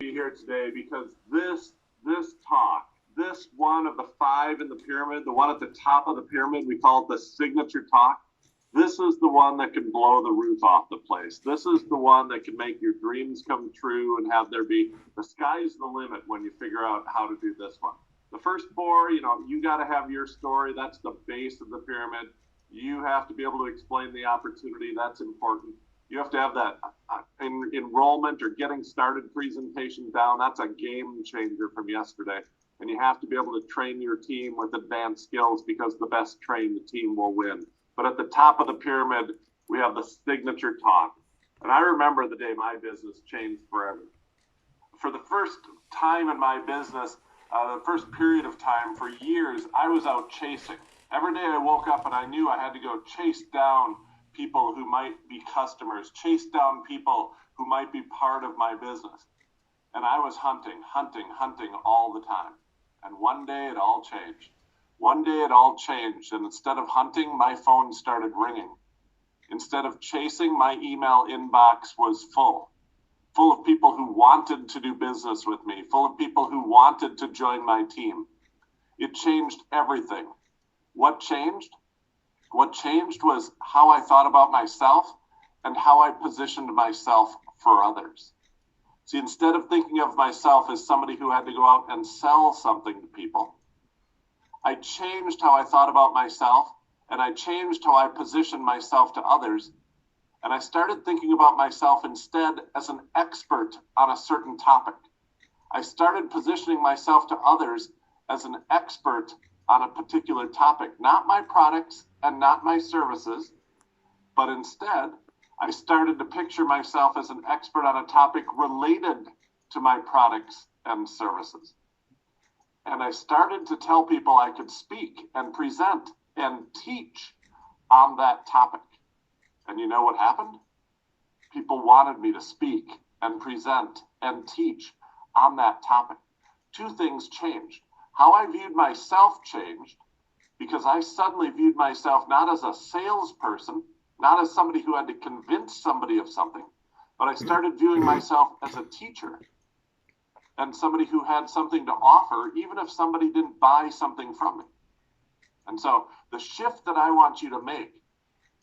be here today because this talk, this one of the five in the pyramid, the one at the top of the pyramid, we call it the signature talk. This is the one that can blow the roof off the place. This is the one that can make your dreams come true and have there be the sky's the limit when you figure out how to do this one. The first four, you got to have your story. That's the base of the pyramid. You have to be able to explain the opportunity. That's important. You have to have that enrollment or getting started presentation down. That's a game changer from yesterday. And you have to be able to train your team with advanced skills because the best trained team will win. But at the top of the pyramid, we have the signature talk. And I remember the day my business changed forever. For the first time in my business, the first period of time for years, I was out chasing. Every day I woke up and I knew I had to go chase down people who might be customers, chase down people who might be part of my business. And I was hunting all the time. And one day it all changed. One day it all changed, and instead of hunting, my phone started ringing. Instead of chasing, my email inbox was full of people who wanted to do business with me, full of people who wanted to join my team. It changed everything. What changed? What changed was how I thought about myself and how I positioned myself for others. See, instead of thinking of myself as somebody who had to go out and sell something to people, I changed how I thought about myself, and I changed how I positioned myself to others. And I started thinking about myself instead as an expert on a certain topic. I started positioning myself to others as an expert on a particular topic, not my products and not my services, but instead, I started to picture myself as an expert on a topic related to my products and services. And I started to tell people I could speak and present and teach on that topic. And you know what happened? People wanted me to speak and present and teach on that topic. Two things changed. How I viewed myself changed because I suddenly viewed myself not as a salesperson, not as somebody who had to convince somebody of something, but I started viewing myself as a teacher and somebody who had something to offer, even if somebody didn't buy something from me. And so the shift that I want you to make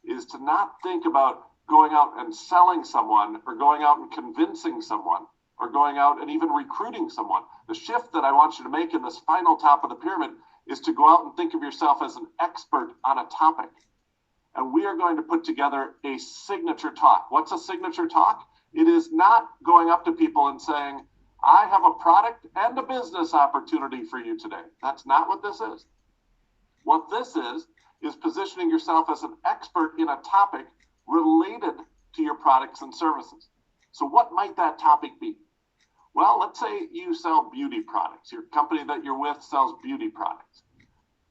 is to not think about going out and selling someone or going out and convincing someone or going out and even recruiting someone. The shift that I want you to make in this final top of the pyramid is to go out and think of yourself as an expert on a topic. And we are going to put together a signature talk. What's a signature talk? It is not going up to people and saying, I have a product and a business opportunity for you today. That's not what this is. What this is positioning yourself as an expert in a topic related to your products and services. So what might that topic be? Well, let's say you sell beauty products. Your company that you're with sells beauty products.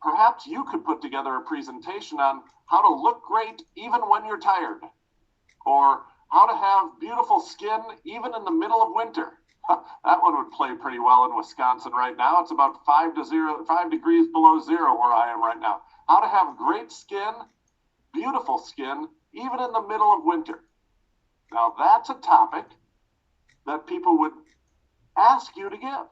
Perhaps you could put together a presentation on how to look great even when you're tired, or how to have beautiful skin even in the middle of winter. That one would play pretty well in Wisconsin right now. It's about 5 degrees below zero where I am right now. How to have great skin, beautiful skin, even in the middle of winter. Now that's a topic that people would ask you to give.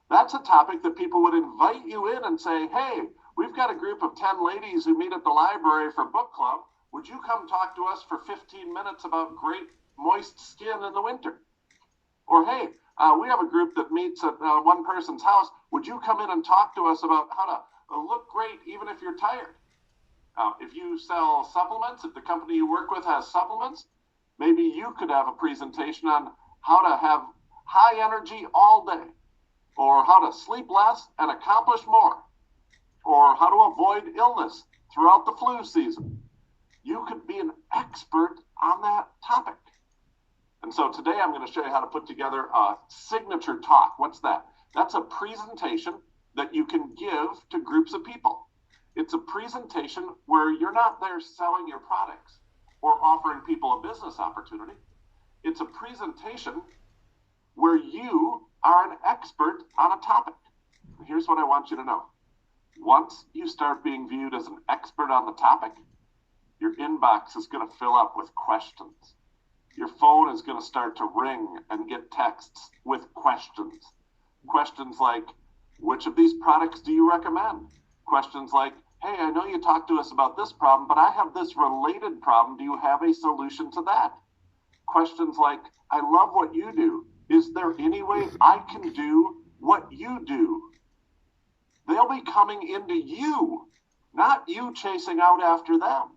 That's a topic that people would invite you in and say, hey, we've got a group of 10 ladies who meet at the library for book club. Would you come talk to us for 15 minutes about great moist skin in the winter? Or, hey, we have a group that meets at one person's house. Would you come in and talk to us about how to look great even if you're tired? If you sell supplements, if the company you work with has supplements, maybe you could have a presentation on how to have high energy all day, or how to sleep less and accomplish more, or how to avoid illness throughout the flu season. You could be an expert on that topic. And so today I'm going to show you how to put together a signature talk. What's that? That's a presentation that you can give to groups of people. It's a presentation where you're not there selling your products or offering people a business opportunity. It's a presentation where you are an expert on a topic. And here's what I want you to know. Once you start being viewed as an expert on the topic, your inbox is going to fill up with questions. your phone is going to start to ring and get texts with questions. Questions like, which of these products do you recommend? Questions like, hey, I know you talked to us about this problem, but I have this related problem. Do you have a solution to that? Questions like, I love what you do. Is there any way I can do what you do? They'll be coming into you, not you chasing out after them.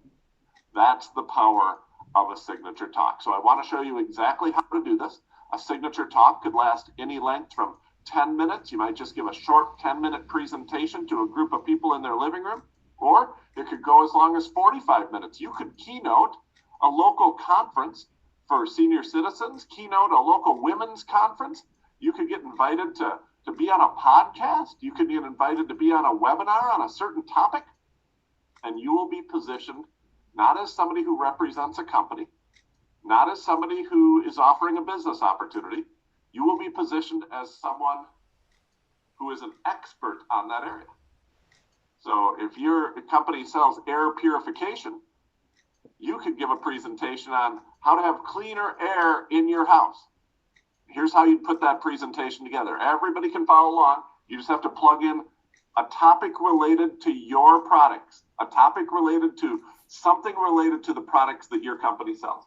That's the power of a signature talk. So I want to show you exactly how to do this. A signature talk could last any length from 10 minutes. You might just give a short 10-minute presentation to a group of people in their living room, or it could go as long as 45 minutes. You could keynote a local conference for senior citizens, keynote a local women's conference. You could get invited to be on a podcast. You could get invited to be on a webinar on a certain topic, and you will be positioned not as somebody who represents a company, not as somebody who is offering a business opportunity. You will be positioned as someone who is an expert on that area. So if your company sells air purification, you could give a presentation on how to have cleaner air in your house. Here's how you put that presentation together. Everybody can follow along. You just have to plug in a topic related to your products, a topic related to something related to the products that your company sells.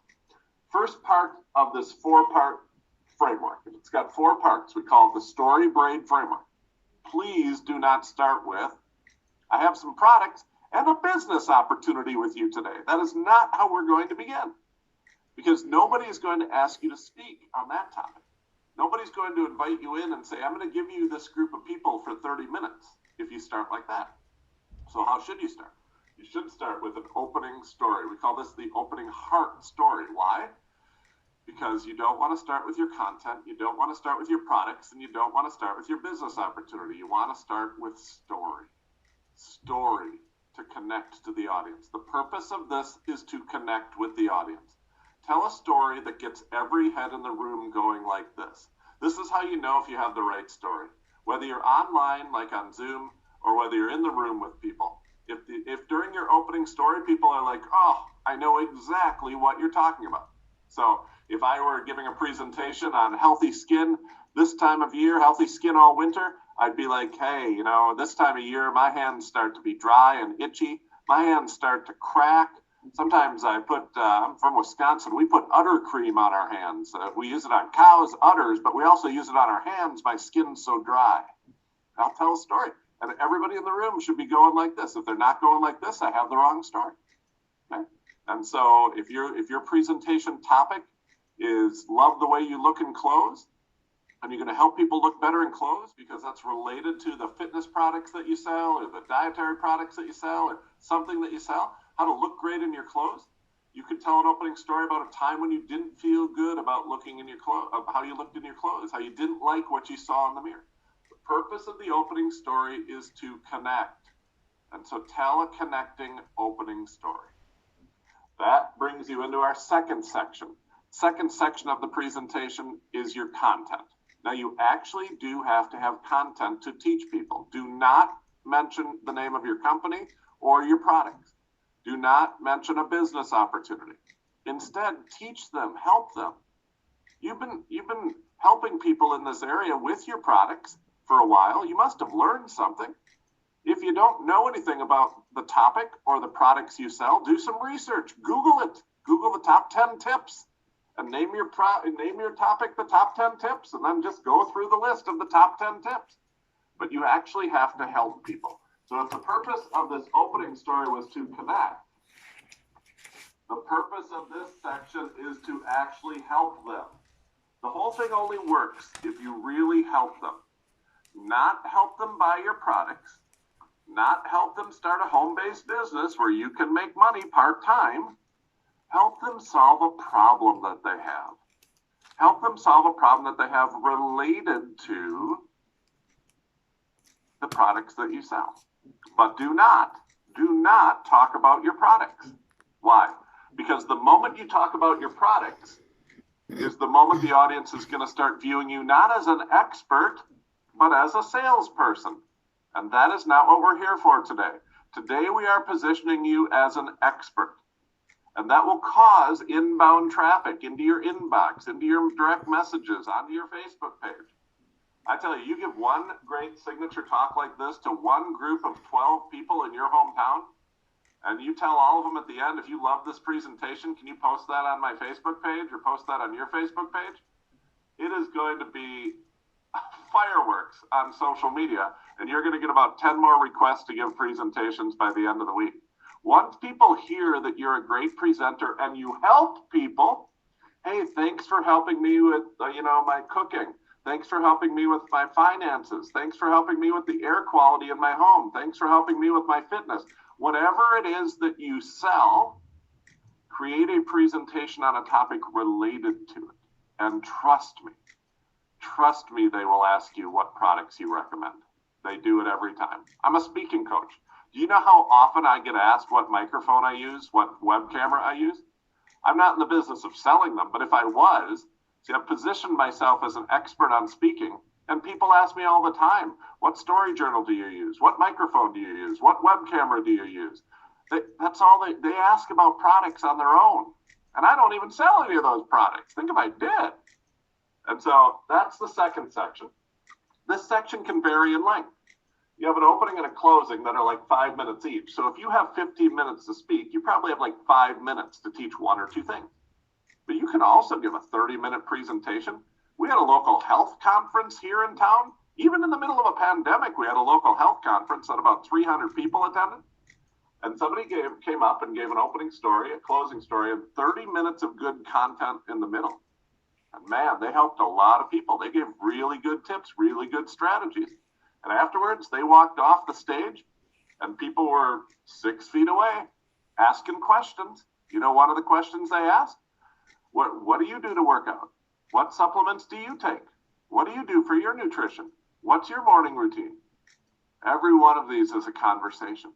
First part of this 4-part framework. It's got 4 parts. We call it the story braid framework. Please do not start with, I have some products and a business opportunity with you today. That is not how we're going to begin, because nobody is going to ask you to speak on that topic. Nobody's going to invite you in and say, I'm going to give you this group of people for 30 minutes if you start like that. So how should you start? You should start with an opening story. We call this the opening heart story. Why? Because you don't want to start with your content, you don't want to start with your products, and you don't want to start with your business opportunity. You want to start with story. Story to connect to the audience. The purpose of this is to connect with the audience. Tell a story that gets every head in the room going like this. This is how you know if you have the right story. Whether you're online, like on Zoom, or whether you're in the room with people. If during your opening story, people are like, oh, I know exactly what you're talking about. So if I were giving a presentation on healthy skin this time of year, healthy skin all winter, I'd be like, hey, this time of year, my hands start to be dry and itchy. My hands start to crack. Sometimes I'm from Wisconsin, we put udder cream on our hands. We use it on cows' udders, but we also use it on our hands. My skin's so dry. I'll tell a story. And everybody in the room should be going like this. If they're not going like this, I have the wrong story. Okay? And so if your presentation topic is love the way you look in clothes, and you're going to help people look better in clothes because that's related to the fitness products that you sell or the dietary products that you sell or something that you sell, how to look great in your clothes. You could tell an opening story about a time when you didn't feel good about looking in your clothes, how you looked in your clothes, how you didn't like what you saw in the mirror. The purpose of the opening story is to connect. And so tell a connecting opening story. That brings you into our second section. Second section of the presentation is your content. Now, you actually do have to have content to teach people. Do not mention the name of your company or your products. Do not mention a business opportunity. Instead, teach them, help them. You've been helping people in this area with your products for a while. You must have learned something. If you don't know anything about the topic or the products you sell, do some research. Google it. Google the top 10 tips. And name your topic the top 10 tips, and then just go through the list of the top 10 tips. But you actually have to help people. So if the purpose of this opening story was to connect, the purpose of this section is to actually help them. The whole thing only works if you really help them. Not help them buy your products, not help them start a home-based business where you can make money part-time. Help them solve a problem that they have. Help them solve a problem that they have related to the products that you sell. But do not talk about your products. Why? Because the moment you talk about your products is the moment the audience is going to start viewing you not as an expert, but as a salesperson. And that is not what we're here for today. Today we are positioning you as an expert. And that will cause inbound traffic into your inbox, into your direct messages, onto your Facebook page. I tell you, you give one great signature talk like this to one group of 12 people in your hometown, and you tell all of them at the end, if you love this presentation, can you post that on my Facebook page or post that on your Facebook page? It is going to be fireworks on social media, and you're going to get about 10 more requests to give presentations by the end of the week. Once people hear that you're a great presenter and you help people, hey, thanks for helping me with, my cooking. Thanks for helping me with my finances. Thanks for helping me with the air quality in my home. Thanks for helping me with my fitness. Whatever it is that you sell, create a presentation on a topic related to it. And trust me, they will ask you what products you recommend. They do it every time. I'm a speaking coach. Do you know how often I get asked what microphone I use, what web camera I use? I'm not in the business of selling them, but if I was, see, I've positioned myself as an expert on speaking, and people ask me all the time, what story journal do you use? What microphone do you use? What web camera do you use? That's all they ask about products on their own. And I don't even sell any of those products. Think if I did. And so that's the second section. This section can vary in length. You have an opening and a closing that are like 5 minutes each. So if you have 15 minutes to speak, you probably have like 5 minutes to teach one or two things. But you can also give a 30-minute presentation. We had a local health conference here in town. Even in the middle of a pandemic, we had a local health conference that about 300 people attended. And somebody came up and gave an opening story, a closing story, and 30 minutes of good content in the middle. And man, they helped a lot of people. They gave really good tips, really good strategies. And afterwards, they walked off the stage, and people were 6 feet away asking questions. You know, one of the questions they asked? What do you do to work out? What supplements do you take? What do you do for your nutrition? What's your morning routine? Every one of these is a conversation.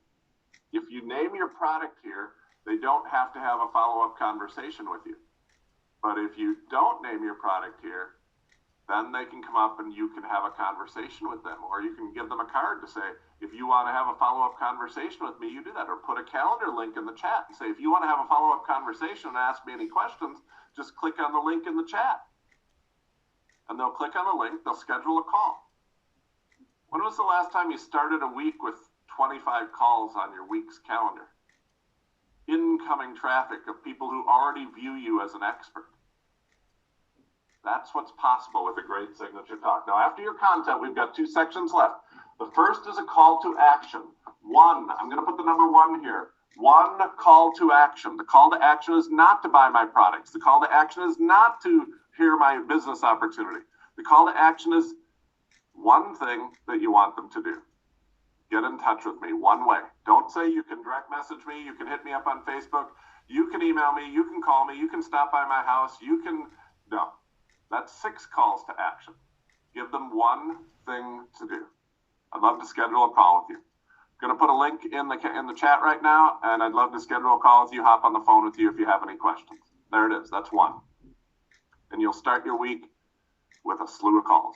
If you name your product here, they don't have to have a follow-up conversation with you. But if you don't name your product here, then they can come up and you can have a conversation with them. Or you can give them a card to say, if you want to have a follow-up conversation with me, you do that. Or put a calendar link in the chat and say, if you want to have a follow-up conversation and ask me any questions, just click on the link in the chat. And they'll click on the link, they'll schedule a call. When was the last time you started a week with 25 calls on your week's calendar? Incoming traffic of people who already view you as an expert. That's what's possible with a great signature talk. Now, after your content, we've got 2 sections left. The first is a call to action. I'm going to put the number 1 here. 1 call to action. The call to action is not to buy my products. The call to action is not to hear my business opportunity. The call to action is one thing that you want them to do. Get in touch with me one way. Don't say you can direct message me, you can hit me up on Facebook, you can email me, you can call me, you can stop by my house, no. That's 6 calls to action. Give them one thing to do. I'd love to schedule a call with you. I'm going to put a link in the chat right now, and I'd love to schedule a call with you, hop on the phone with you if you have any questions. There it is. That's 1. And you'll start your week with a slew of calls.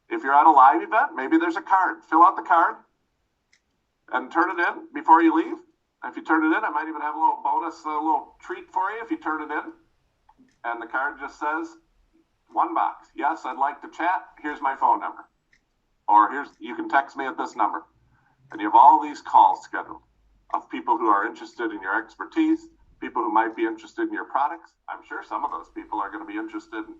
If you're at a live event, maybe there's a card. Fill out the card and turn it in before you leave. If you turn it in, I might even have a little bonus, a little treat for you if you turn it in. And the card just says, 1 box. Yes, I'd like to chat. Here's my phone number. Or you can text me at this number. And you have all these calls scheduled of people who are interested in your expertise, people who might be interested in your products. I'm sure some of those people are going to be interested in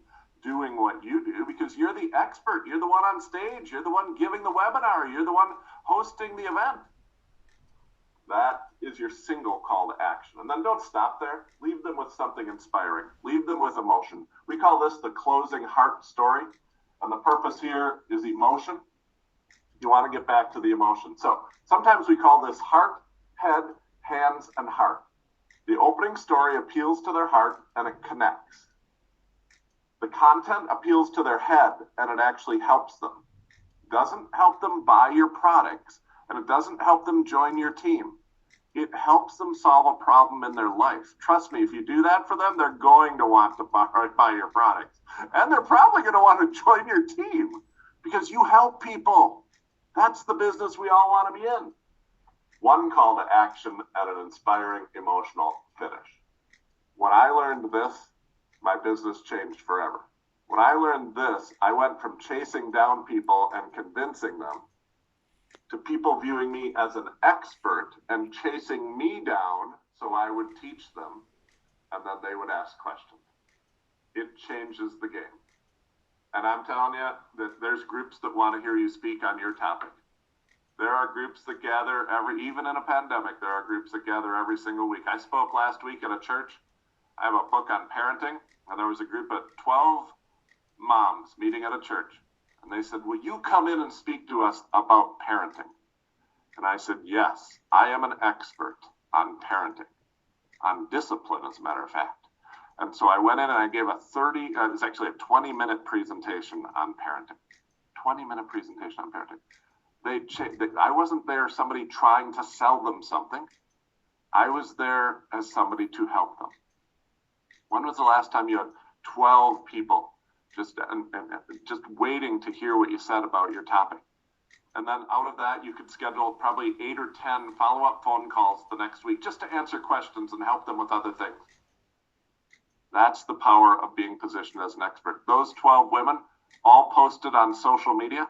doing what you do because you're the expert. You're the one on stage. You're the one giving the webinar. You're the one hosting the event. That is your single call to action. And then don't stop there. Leave them with something inspiring. Leave them with emotion. We call this the closing heart story. And the purpose here is emotion. You want to get back to the emotion. So sometimes we call this heart, head, hands, and heart. The opening story appeals to their heart and it connects. The content appeals to their head and it actually helps them. It doesn't help them buy your products and it doesn't help them join your team. It helps them solve a problem in their life. Trust me, if you do that for them, they're going to want to buy your products. And they're probably going to want to join your team because you help people. That's the business we all want to be in. 1 call to action and an inspiring emotional finish. When I learned this, my business changed forever. When I learned this, I went from chasing down people and convincing them to people viewing me as an expert and chasing me down so I would teach them, and then they would ask questions. It changes the game. And I'm telling you that there's groups that want to hear you speak on your topic. There are groups that gather even in a pandemic, there are groups that gather every single week. I spoke last week at a church. I have a book on parenting, and there was a group of 12 moms meeting at a church. And they said, will you come in and speak to us about parenting? And I said, yes, I am an expert on parenting, on discipline, as a matter of fact. And so I went in and I gave it was actually a 20-minute presentation on parenting. 20-minute presentation on parenting. I wasn't there somebody trying to sell them something. I was there as somebody to help them. When was the last time you had 12 people just waiting to hear what you said about your topic? And then out of that, you could schedule probably 8 or 10 follow-up phone calls the next week just to answer questions and help them with other things. That's the power of being positioned as an expert. Those 12 women all posted on social media.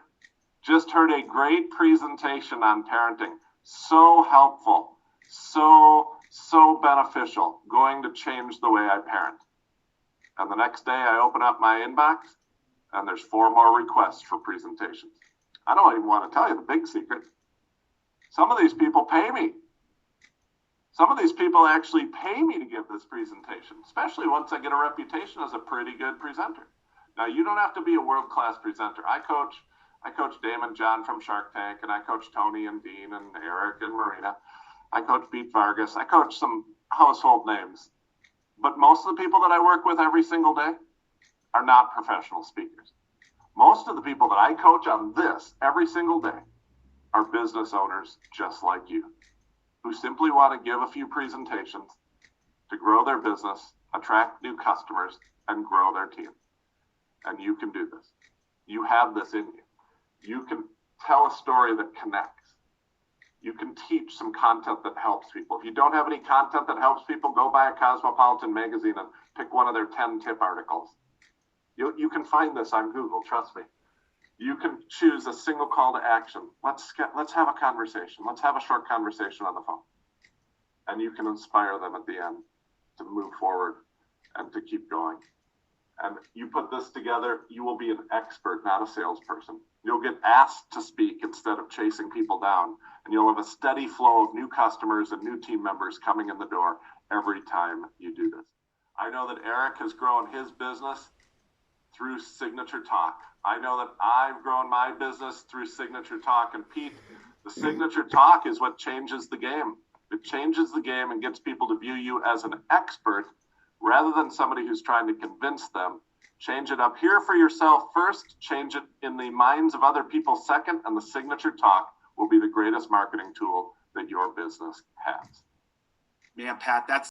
Just heard a great presentation on parenting. So helpful, so beneficial, going to change the way I parent. And the next day I open up my inbox and there's 4 more requests for presentations. I don't even want to tell you the big secret. Some of these people pay me. Some of these people actually pay me to give this presentation, especially once I get a reputation as a pretty good presenter. Now, you don't have to be a world-class presenter. I coach Damon John from Shark Tank, and I coach Tony and Dean and Eric and Marina. I coach Pete Vargas. I coach some household names. But most of the people that I work with every single day are not professional speakers. Most of the people that I coach on this every single day are business owners just like you, who simply want to give a few presentations to grow their business, attract new customers, and grow their team. And you can do this. You have this in you. You can tell a story that connects. You can teach some content that helps people. If you don't have any content that helps people, go buy a Cosmopolitan magazine and pick one of their 10 tip articles. You can find this on Google, trust me. You can choose a single call to action. Let's have a conversation. Let's have a short conversation on the phone. And you can inspire them at the end to move forward and to keep going. And you put this together, you will be an expert, not a salesperson. You'll get asked to speak instead of chasing people down. And you'll have a steady flow of new customers and new team members coming in the door every time you do this. I know that Eric has grown his business through Signature Talk. I know that I've grown my business through Signature Talk. And Pete, the Signature Talk is what changes the game. It changes the game and gets people to view you as an expert rather than somebody who's trying to convince them. Change it up here for yourself first, change it in the minds of other people second, and the Signature Talk will be the greatest marketing tool that your business has. Man, Pat, that's